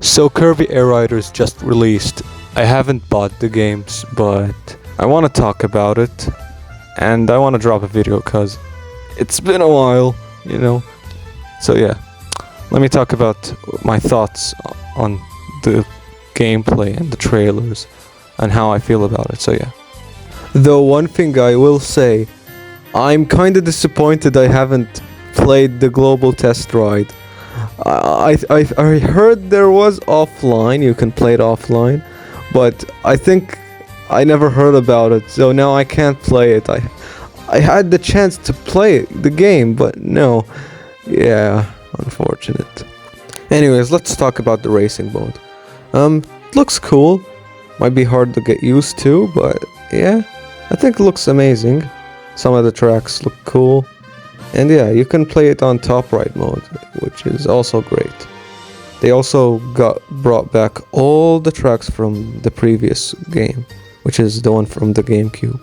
So Kirby Air Riders just released. I haven't bought the games, but I want to talk about it, and I want to drop a video cause it's been a while, you know. So yeah, let me talk about my thoughts on the gameplay and the trailers and how I feel about it. So yeah. Though one thing I will say, I'm kind of disappointed I haven't played the global test ride. I heard there was offline, you can play it offline, but I think I never heard about it, so now I can't play it. I had the chance to play the game, but no. Yeah, unfortunate. Anyways, let's talk about the racing mode. Looks cool. Might be hard to get used to, but yeah, I think it looks amazing. Some of the tracks look cool. And yeah, you can play it on top right mode, which is also great. They also brought back all the tracks from the previous game, which is the one from the GameCube.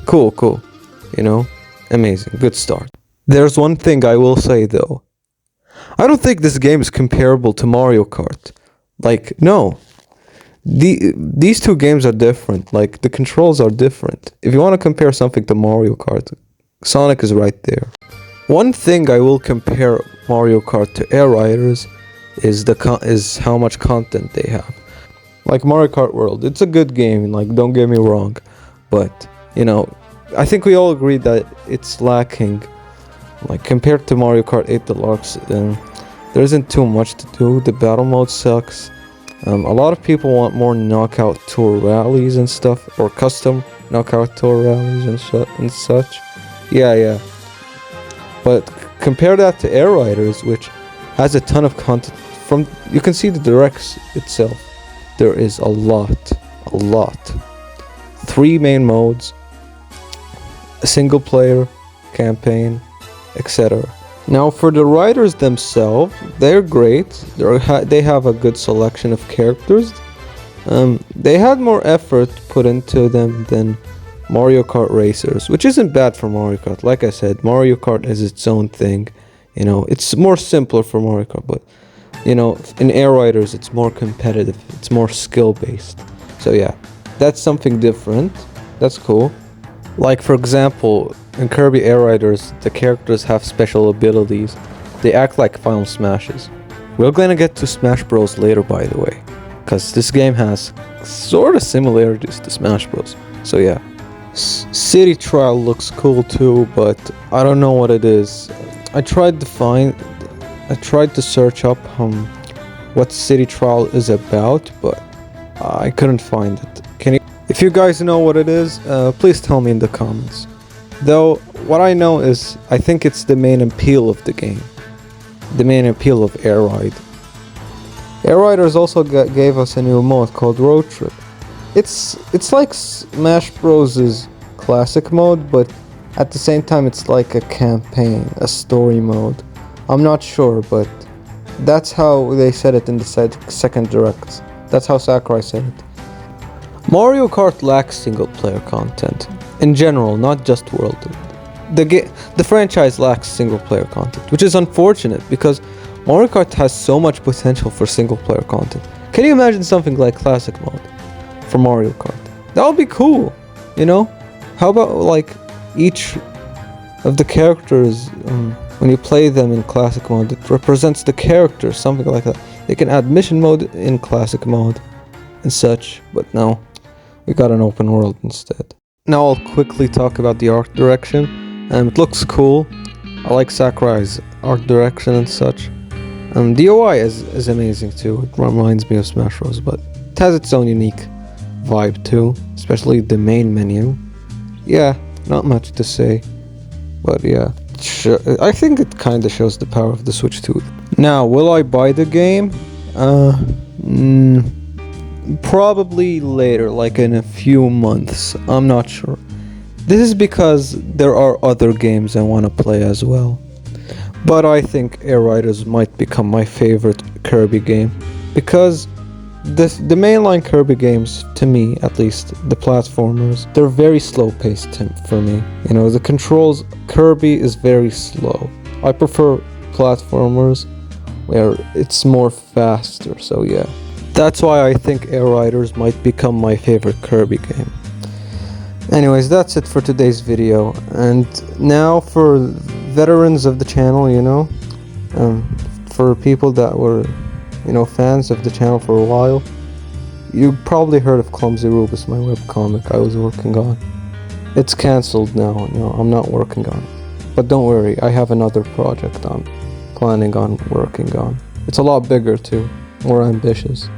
Cool, you know, amazing, good start. There's one thing I will say though. I don't think this game is comparable to Mario Kart. Like, no. These two games are different, like the controls are different. If you want to compare something to Mario Kart, Sonic is right there. One thing I will compare Mario Kart to Air Riders is how much content they have. Like Mario Kart World, it's a good game, like don't get me wrong, but you know, I think we all agree that it's lacking. Like compared to Mario Kart 8 Deluxe, there isn't too much to do. The battle mode sucks. A lot of people want more knockout tour rallies and stuff, or custom knockout tour rallies and such. Yeah. But compare that to Air Riders, which has a ton of content. You can see the directs itself. There is a lot. 3 main modes, a single player, campaign, etc. Now for the riders themselves, they're great. They have a good selection of characters. They had more effort put into them than Mario Kart Racers, which isn't bad for Mario Kart. Like I said, Mario Kart is its own thing. You know, it's more simpler for Mario Kart, but you know, in Air Riders, it's more competitive. It's more skill-based. So yeah, that's something different. That's cool. Like for example, in Kirby Air Riders, the characters have special abilities. They act like Final Smashes. We're gonna get to Smash Bros later, by the way, because this game has sort of similarities to Smash Bros. So yeah. City Trial looks cool too, but I don't know what it is. I tried to search up what City Trial is about, but I couldn't find it. If you guys know what it is, please tell me in the comments. Though, what I know is, I think it's the main appeal of the game. The main appeal of Air Ride. Air Riders also gave us a new mode called Road Trip. It's like Smash Bros.'s classic mode, but at the same time it's like a campaign, a story mode. I'm not sure, but that's how they said it in the second direct. That's how Sakurai said it. Mario Kart lacks single player content. In general, not just World. The franchise lacks single player content, which is unfortunate because Mario Kart has so much potential for single player content. Can you imagine something like classic mode for Mario Kart? That would be cool, you know? How about like each of the characters, when you play them in classic mode, it represents the character, something like that. They can add mission mode in classic mode and such, but no, we got an open world instead. Now I'll quickly talk about the art direction. It looks cool. I like Sakurai's art direction and such. The UI is amazing too. It reminds me of Smash Bros, but it has its own unique vibe too, especially the main menu. Yeah, not much to say, but yeah, I think it kinda shows the power of the Switch too. Now, will I buy the game? Probably later, like in a few months. I'm not sure. This is because there are other games I want to play as well. But I think Air Riders might become my favorite Kirby game, because the mainline Kirby games, to me at least, the platformers, they're very slow paced for me. You know, the controls, Kirby is very slow. I prefer platformers where it's more faster, so yeah. That's why I think Air Riders might become my favorite Kirby game. Anyways, that's it for today's video, and now for veterans of the channel, for people that were, fans of the channel for a while, you probably heard of Clumsy Rubus, my webcomic I was working on. It's cancelled now, I'm not working on it. But don't worry, I have another project I'm planning on working on. It's a lot bigger too, more ambitious.